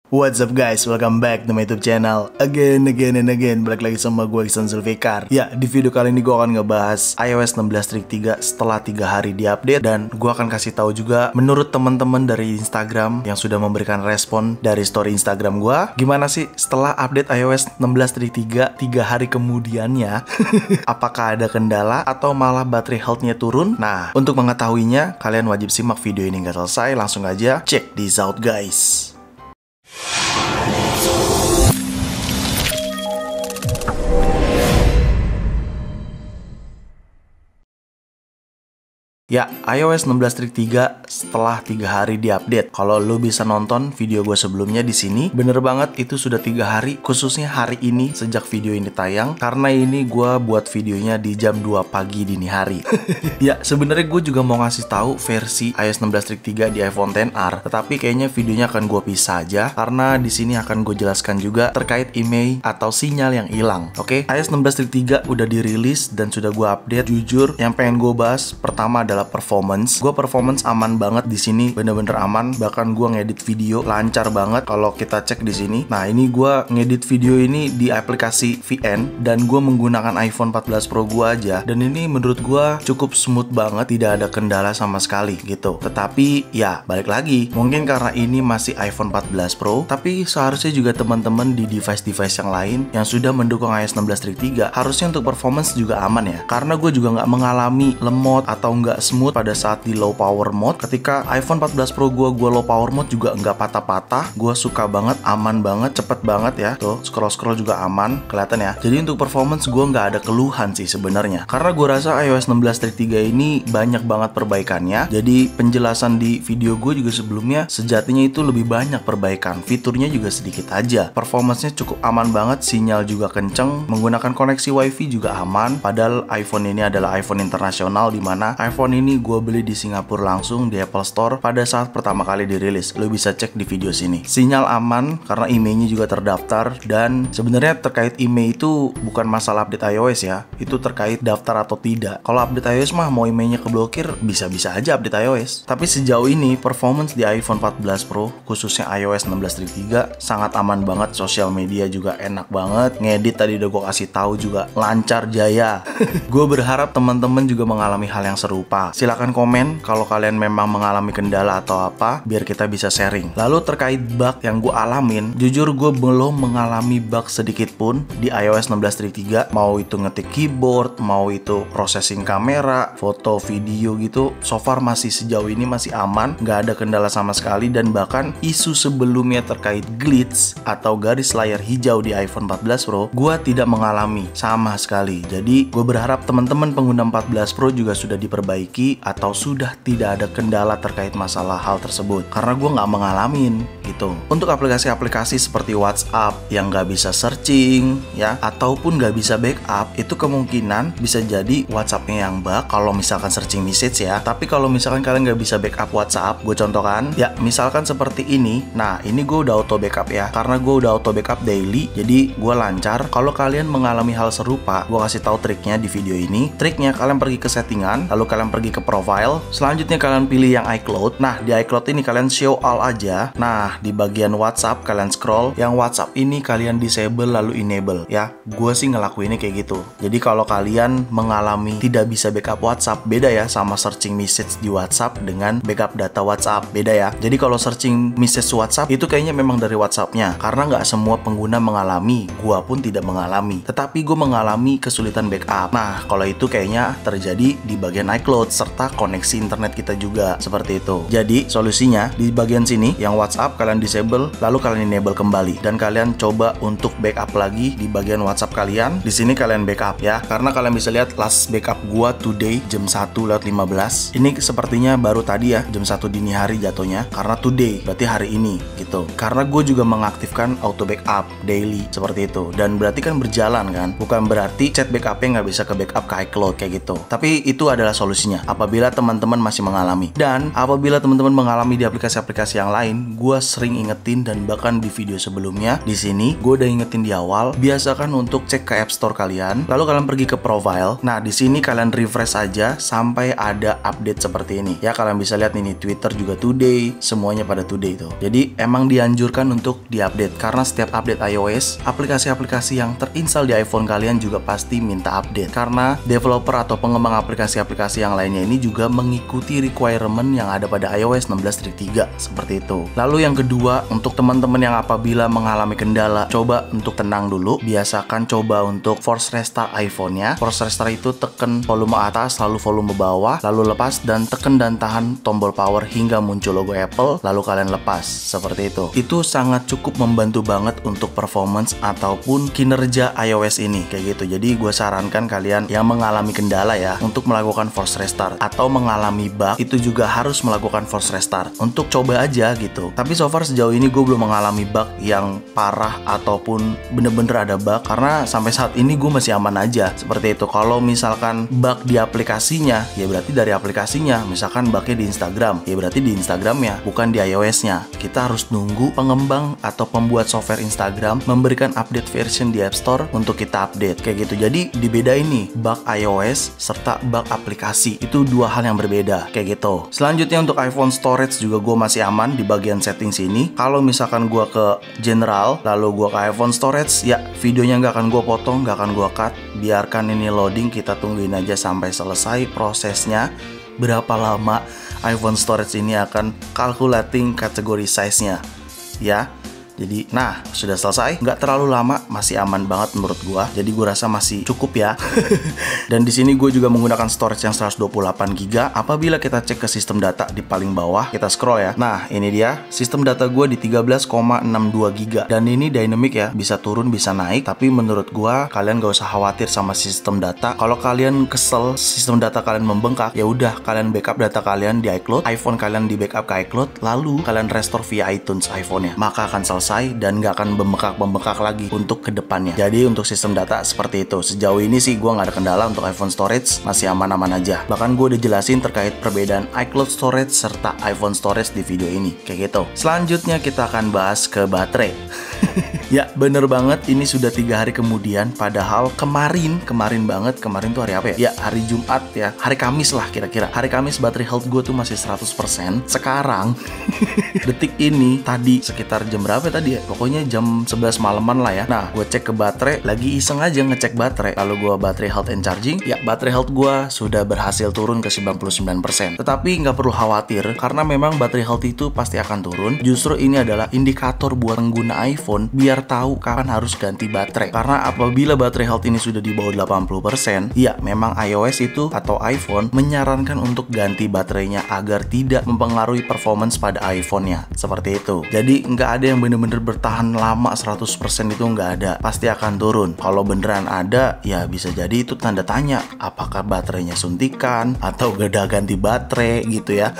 What's up guys, welcome back to my YouTube channel again. Balik lagi sama gue Iksan Zulfikar. Ya, di video kali ini gue akan ngebahas iOS 16.3 setelah 3 hari diupdate. Dan gue akan kasih tahu juga menurut teman-teman dari Instagram yang sudah memberikan respon dari story Instagram gue, gimana sih setelah update iOS 16.3 3 hari kemudiannya apakah ada kendala atau malah baterai health-nya turun? Nah, untuk mengetahuinya kalian wajib simak video ini nggak selesai. Langsung aja check this out guys. Ya, iOS 16.3 setelah 3 hari diupdate. Kalau lu bisa nonton video gue sebelumnya di sini, bener banget itu sudah 3 hari, khususnya hari ini sejak video ini tayang. Karena ini gue buat videonya di jam 2 pagi dini hari. Ya, sebenarnya gue juga mau ngasih tahu versi iOS 16.3 di iPhone XR, tetapi kayaknya videonya akan gue pisah aja karena di sini akan gue jelaskan juga terkait IMEI atau sinyal yang hilang. Oke, iOS 16.3 udah dirilis dan sudah gue update. Jujur, yang pengen gue bahas pertama adalah performance. Gue performance aman banget di sini, bener-bener aman. Bahkan gue ngedit video lancar banget kalau kita cek di sini. Nah, ini gue ngedit video ini di aplikasi VN dan gue menggunakan iPhone 14 Pro gue aja. Dan ini menurut gue cukup smooth banget, tidak ada kendala sama sekali gitu. Tetapi ya balik lagi, mungkin karena ini masih iPhone 14 Pro, tapi seharusnya juga teman-teman di device-device yang lain yang sudah mendukung iOS 16.3 harusnya untuk performance juga aman ya. Karena gue juga nggak mengalami lemot atau nggak smooth pada saat di low power mode. Ketika iPhone 14 Pro gue low power mode juga nggak patah-patah. Gue suka banget, aman banget, cepet banget ya. Tuh, scroll juga aman, kelihatan ya. Jadi untuk performance gue nggak ada keluhan sih sebenarnya. Karena gue rasa iOS 16.3 ini banyak banget perbaikannya. Jadi penjelasan di video gue juga sebelumnya sejatinya itu lebih banyak perbaikan. Fiturnya juga sedikit aja. Performance-nya cukup aman banget, sinyal juga kenceng, menggunakan koneksi WiFi juga aman. Padahal iPhone ini adalah iPhone internasional, dimana iPhone ini gue beli di Singapura langsung di Apple Store pada saat pertama kali dirilis. Lo bisa cek di video sini. Sinyal aman karena IMEI-nya juga terdaftar. Dan sebenarnya terkait IMEI itu bukan masalah update iOS ya, itu terkait daftar atau tidak. Kalau update iOS mah mau IMEI-nya keblokir bisa-bisa aja update iOS. Tapi sejauh ini performance di iPhone 14 Pro khususnya iOS 16.3 sangat aman banget. Sosial media juga enak banget. Ngedit tadi udah gue kasih tahu juga lancar jaya. Gue berharap teman-teman juga mengalami hal yang serupa. Silahkan komen kalau kalian memang mengalami kendala atau apa, biar kita bisa sharing. Lalu terkait bug yang gue alamin, jujur gue belum mengalami bug sedikit pun di iOS 16.3. Mau itu ngetik keyboard, mau itu processing kamera, foto, video gitu, so far masih sejauh ini masih aman, nggak ada kendala sama sekali. Dan bahkan isu sebelumnya terkait glitch atau garis layar hijau di iPhone 14 Pro, gue tidak mengalami sama sekali. Jadi gue berharap teman-teman pengguna 14 Pro juga sudah diperbaiki atau sudah tidak ada kendala terkait masalah hal tersebut, karena gue nggak mengalamin gitu. Untuk aplikasi-aplikasi seperti WhatsApp yang nggak bisa searching ya, ataupun nggak bisa backup, itu kemungkinan bisa jadi WhatsAppnya yang bug kalau misalkan searching message ya. Tapi kalau misalkan kalian nggak bisa backup WhatsApp, gue contohkan ya, misalkan seperti ini. Nah, ini gue udah auto backup ya, karena gue udah auto backup daily, jadi gue lancar. Kalau kalian mengalami hal serupa, gue kasih tahu triknya di video ini. Triknya, kalian pergi ke settingan, lalu kalian pergi ke profile, selanjutnya kalian pilih yang iCloud. Nah, di iCloud ini kalian show all aja. Nah, di bagian WhatsApp kalian scroll, yang WhatsApp ini kalian disable lalu enable ya. Gue sih ngelakuinnya kayak gitu. Jadi kalau kalian mengalami tidak bisa backup WhatsApp, beda ya sama searching message di WhatsApp dengan backup data WhatsApp, beda ya. Jadi kalau searching message WhatsApp itu kayaknya memang dari WhatsAppnya, karena nggak semua pengguna mengalami. Gue pun tidak mengalami, tetapi gue mengalami kesulitan backup. Nah, kalau itu kayaknya terjadi di bagian iCloud serta koneksi internet kita juga, seperti itu. Jadi solusinya di bagian sini yang WhatsApp kalian disable lalu kalian enable kembali, dan kalian coba untuk backup lagi di bagian WhatsApp kalian. Di sini kalian backup ya, karena kalian bisa lihat last backup gua today jam 1:15. Ini sepertinya baru tadi ya, jam 1 dini hari jatuhnya, karena today berarti hari ini gitu. Karena gue juga mengaktifkan auto backup daily seperti itu, dan berarti kan berjalan kan, bukan berarti chat backupnya nggak bisa ke backup ke iCloud kayak gitu. Tapi itu adalah solusinya. videonya apabila teman-teman masih mengalami. Dan apabila teman-teman mengalami di aplikasi-aplikasi yang lain, gue sering ingetin dan bahkan di video sebelumnya di sini gue udah ingetin di awal, biasakan untuk cek ke App Store kalian, lalu kalian pergi ke profile. Nah, di sini kalian refresh aja sampai ada update seperti ini. Ya, kalian bisa lihat ini Twitter juga today, semuanya pada today tuh. Jadi emang dianjurkan untuk diupdate karena setiap update iOS, aplikasi-aplikasi yang terinstal di iPhone kalian juga pasti minta update. Karena developer atau pengembang aplikasi-aplikasi yang lainnya ini juga mengikuti requirement yang ada pada iOS 16.3 seperti itu. Lalu yang kedua, untuk teman-teman yang apabila mengalami kendala, coba untuk tenang dulu. Biasakan coba untuk force restart iPhone-nya. Force restart itu tekan volume atas, lalu volume bawah, lalu lepas dan tekan dan tahan tombol power hingga muncul logo Apple, lalu kalian lepas seperti itu. Itu sangat cukup membantu banget untuk performance ataupun kinerja iOS ini kayak gitu. Jadi gue sarankan kalian yang mengalami kendala ya untuk melakukan force restart, atau mengalami bug itu juga harus melakukan force restart untuk coba aja gitu. Tapi so far sejauh ini gue belum mengalami bug yang parah ataupun bener-bener ada bug, karena sampai saat ini gue masih aman aja seperti itu. Kalau misalkan bug di aplikasinya, ya berarti dari aplikasinya. Misalkan bugnya di Instagram, ya berarti di Instagramnya, bukan di iOS-nya. Kita harus nunggu pengembang atau pembuat software Instagram memberikan update version di App Store untuk kita update kayak gitu. Jadi dibedain nih, bug iOS serta bug aplikasi itu dua hal yang berbeda kayak gitu. Selanjutnya untuk iPhone storage juga gue masih aman di bagian setting sini. Kalau misalkan gue ke general lalu gue ke iPhone storage, ya videonya nggak akan gue potong, nggak akan gue cut. Biarkan ini loading, kita tungguin aja sampai selesai prosesnya. Berapa lama iPhone storage ini akan calculating kategori size-nya ya. Jadi, nah, sudah selesai. Nggak terlalu lama, masih aman banget menurut gua. Jadi gua rasa masih cukup ya. Dan di sini gue juga menggunakan storage yang 128 GB. Apabila kita cek ke sistem data di paling bawah, kita scroll ya. Nah, ini dia. Sistem data gua di 13,62 GB. Dan ini dynamic ya, bisa turun, bisa naik. Tapi menurut gua, kalian gak usah khawatir sama sistem data. Kalau kalian kesel sistem data kalian membengkak, ya udah kalian backup data kalian di iCloud, iPhone kalian di backup ke iCloud, lalu kalian restore via iTunes iPhone-nya. Maka akan selesai dan nggak akan membengkak lagi untuk kedepannya. Jadi untuk sistem data seperti itu. Sejauh ini sih gue nggak ada kendala untuk iPhone storage, masih aman-aman aja. Bahkan gue udah jelasin terkait perbedaan iCloud storage serta iPhone storage di video ini kayak gitu. Selanjutnya kita akan bahas ke baterai. Ya bener banget, ini sudah 3 hari kemudian. Padahal kemarin tuh hari apa ya? Ya hari Jumat ya, hari Kamis lah kira-kira. Hari Kamis baterai health gue tuh masih 100%. Sekarang detik ini tadi sekitar jam berapa tadi ya? Pokoknya jam 11 malaman lah ya. Nah, gue cek ke baterai, lagi iseng aja ngecek baterai. Lalu gue baterai health and charging, ya baterai health gue sudah berhasil turun ke 99%. Tetapi nggak perlu khawatir, karena memang baterai health itu pasti akan turun. Justru ini adalah indikator buat pengguna iPhone biar tahu kapan harus ganti baterai. Karena apabila baterai health ini sudah di bawah 80%, ya memang iOS itu atau iPhone menyarankan untuk ganti baterainya agar tidak mempengaruhi performance pada iPhone-nya. Seperti itu. Jadi nggak ada yang bener-bener bertahan lama 100% itu nggak ada. Pasti akan turun. Kalau beneran ada, ya bisa jadi itu tanda tanya. Apakah baterainya suntikan atau gak ganti baterai gitu ya.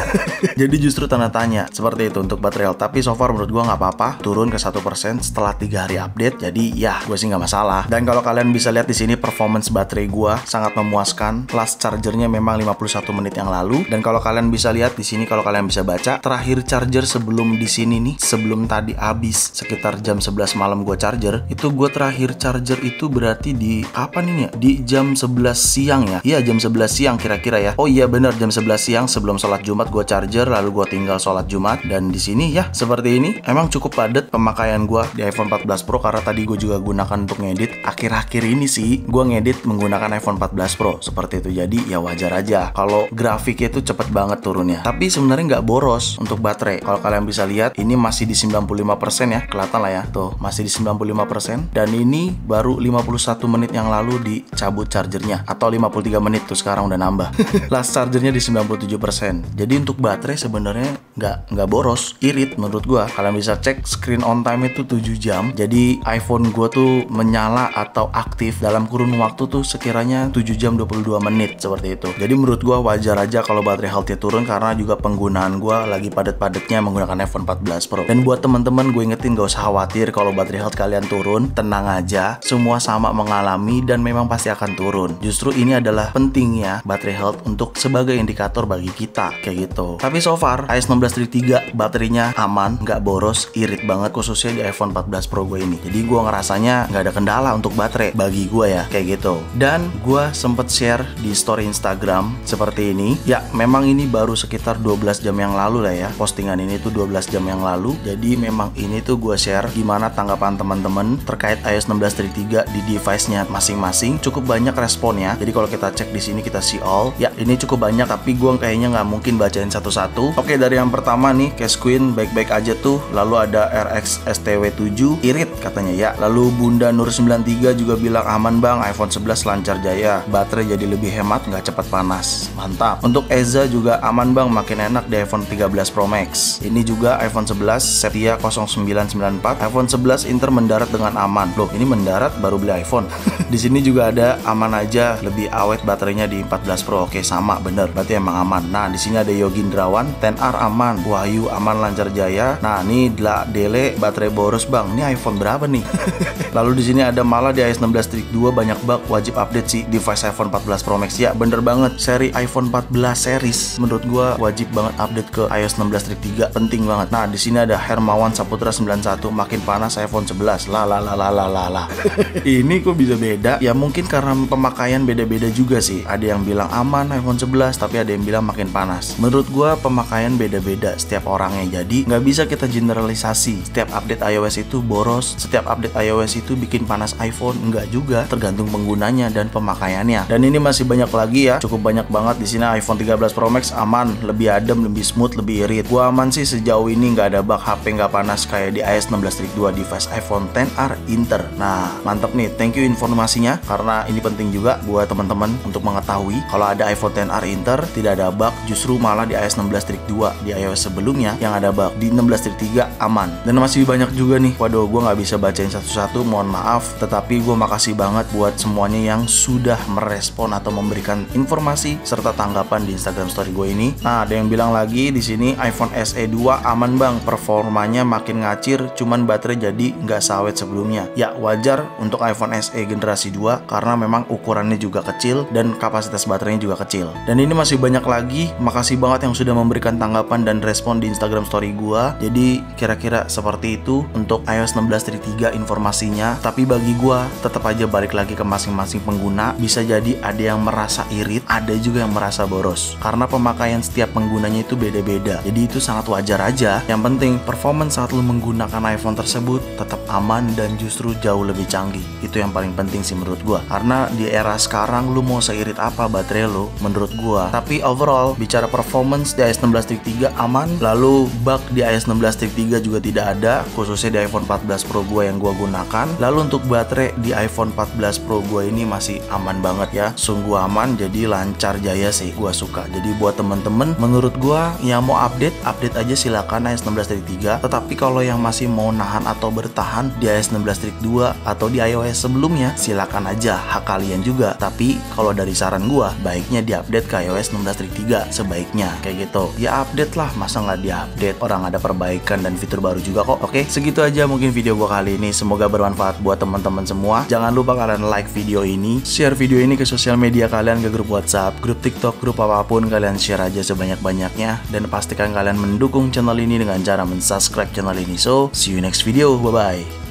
Jadi justru tanda tanya seperti itu untuk baterai health. Tapi so far menurut gua nggak apa-apa, turun ke 1% setelah 3 hari update. Jadi ya gue sih nggak masalah. Dan kalau kalian bisa lihat di sini performance baterai gua sangat memuaskan. Last chargernya memang 51 menit yang lalu. Dan kalau kalian bisa lihat di sini, kalau kalian bisa baca terakhir charger sebelum di sini nih, sebelum tadi habis sekitar jam 11 malam gue charger, itu gue terakhir charger itu berarti di kapan ini ya? Di jam 11 siang ya. Iya jam 11 siang kira-kira ya. Oh iya benar, jam 11 siang sebelum sholat Jumat gue charger, lalu gue tinggal sholat Jumat. Dan di sini ya seperti ini. Emang cukup padat pemakaian gue di iPhone 14 Pro karena tadi gue juga gunakan untuk ngedit. Akhir-akhir ini sih gue ngedit menggunakan iPhone 14 Pro seperti itu. Jadi ya wajar aja kalau grafiknya itu cepet banget turunnya. Tapi sebenarnya nggak boros untuk baterai. Kalau kalian bisa lihat ini masih di 95% ya, kelihatan lah ya. Tuh masih di 95%. Dan ini baru 51 menit yang lalu dicabut chargernya, atau 53 menit tuh sekarang udah nambah. Last chargernya di 97%. Jadi untuk baterai sebenarnya nggak boros, irit menurut gua. Kalian bisa cek screen on time itu 7 jam. Jadi iPhone gua tuh menyala atau aktif dalam kurun waktu tuh sekiranya 7 jam 22 menit seperti itu. Jadi menurut gua wajar aja kalau baterai health-nya turun karena juga penggunaan gua lagi padat-padatnya menggunakan iPhone 14 Pro. Dan buat temen-temen gue ingetin gak usah khawatir kalau baterai health kalian turun, tenang aja, semua sama mengalami dan memang pasti akan turun. Justru ini adalah pentingnya baterai health untuk sebagai indikator bagi kita kayak gitu. Tapi so far A16 III baterainya aman, nggak boros, irit banget khususnya di iPhone 14 Pro gue ini. Jadi gue ngerasanya nggak ada kendala untuk baterai bagi gue ya kayak gitu. Dan gue sempet share di story Instagram seperti ini. Ya memang ini baru sekitar 12 jam yang lalu lah ya. Postingan ini tuh 12 jam yang lalu. Jadi memang ini tuh gue share gimana tanggapan teman-teman terkait A16 III di device-nya masing-masing. Cukup banyak responnya. Jadi kalau kita cek di sini kita see all. Ya ini cukup banyak tapi gue kayaknya nggak mungkin bacain satu-satu. Oke, dari yang pertama nih, Cash Queen baik-baik aja tuh. Lalu ada RX STW7 irit katanya ya. Lalu Bunda Nur 93 juga bilang aman bang, iPhone 11 lancar jaya, baterai jadi lebih hemat, nggak cepat panas. Mantap. Untuk Eza juga aman bang, makin enak di iPhone 13 Pro Max. Ini juga iPhone 11 Setia 0994, iPhone 11 Inter mendarat dengan aman. Loh, ini mendarat baru beli iPhone. Di sini juga ada aman aja, lebih awet baterainya di 14 Pro. Oke, sama bener, berarti emang aman. Nah, di sini ada Yogindrawan, 10R aman, Wahyu aman lancar jaya. Nah, ini Dele baterai boros bang. Ini iPhone berapa nih? Lalu di sini ada malah di A16 III banyak bug, wajib update sih device iPhone 14 Pro Max. Ya, bener banget. Seri iPhone 14 series menurut gua wajib banget update ke iOS 16 III, penting banget. Nah, di sini ada Hermawan Saputra 91, makin panas iPhone 11. Lah. Ini kok bisa beda? Ya mungkin karena pemakaian beda-beda juga sih. Ada yang bilang aman iPhone 11, tapi ada yang bilang makin panas. Menurut gua pemakaian beda-beda setiap orangnya. Jadi nggak bisa kita generalisasi. Setiap update iOS itu boros, setiap update iOS itu bikin panas iPhone. Enggak juga, tergantung penggunanya dan pemakaiannya. Dan ini masih banyak lagi ya, cukup banyak banget. Di sini iPhone 13 Pro Max aman, lebih adem, lebih smooth, lebih irit. Gua aman sih sejauh ini, nggak ada bug HP nggak panas kayak di A16 III device iPhone XR Inter. Nah, mantap nih. Thank you informasinya karena ini penting juga buat teman-teman untuk mengetahui kalau ada iPhone XR Inter tidak ada bug, justru malah di A16 III di iOS sebelumnya yang ada bug. Di 16 III aman. Dan masih banyak juga nih. Waduh, gue nggak bisa bacain satu-satu, mohon maaf. Tetapi gue makasih banget buat semuanya yang sudah merespon atau memberikan informasi serta tanggapan di Instagram story gue ini. Nah, ada yang bilang lagi di sini iPhone SE 2 aman bang, performanya makin ngacir, cuman baterai jadi nggak sawet sebelumnya. Ya wajar untuk iPhone SE generasi 2 karena memang ukurannya juga kecil dan kapasitas baterainya juga kecil. Dan ini masih banyak lagi. Makasih banget yang sudah memberikan tanggapan dan respon di Instagram story gua. Jadi kira-kira seperti itu untuk iOS 16 III informasinya. Tapi bagi gua tetap aja balik lagi ke masing-masing pengguna. Bisa jadi ada yang merasa irit, ada juga yang merasa boros. Karena pemakaian setiap penggunanya itu beda-beda. Jadi itu sangat wajar aja. Yang penting performance saat lu menggunakan iPhone tersebut tetap aman dan justru jauh lebih canggih. Itu yang paling penting sih menurut gua. Karena di era sekarang lu mau seirit apa baterai lu menurut gua. Tapi overall bicara performance di A16 III aman. Lalu bug di A16 III juga tidak ada, khususnya di iPhone 14 Pro gua yang gua gunakan. Lalu untuk baterai di iPhone 14 Pro gua ini masih aman banget ya. Sungguh aman, jadi lancar jaya sih, gua suka. Jadi buat temen-temen menurut gua yang mau update aja silakan A16 III. Tetapi kalau yang masih mau nahan atau bertahan di A16 II atau di iOS sebelumnya, silakan aja, hak kalian juga. Tapi kalau dari saran gua, baiknya diupdate ke iOS 16 III sebaiknya kayak gitu. Ya update lah, masa nggak diupdate? Orang ada perbaikan dan fitur baru juga kok. Oke, segitu aja mungkin video gua kali ini. Semoga bermanfaat buat teman-teman semua. Jangan lupa kalian like video ini, share video ini ke sosial media kalian, ke grup WhatsApp, grup TikTok, grup apapun, kalian share aja sebanyak-banyaknya. Dan pastikan kalian mendukung channel ini dengan cara mensubscribe channel ini. So, see you next video. Bye-bye.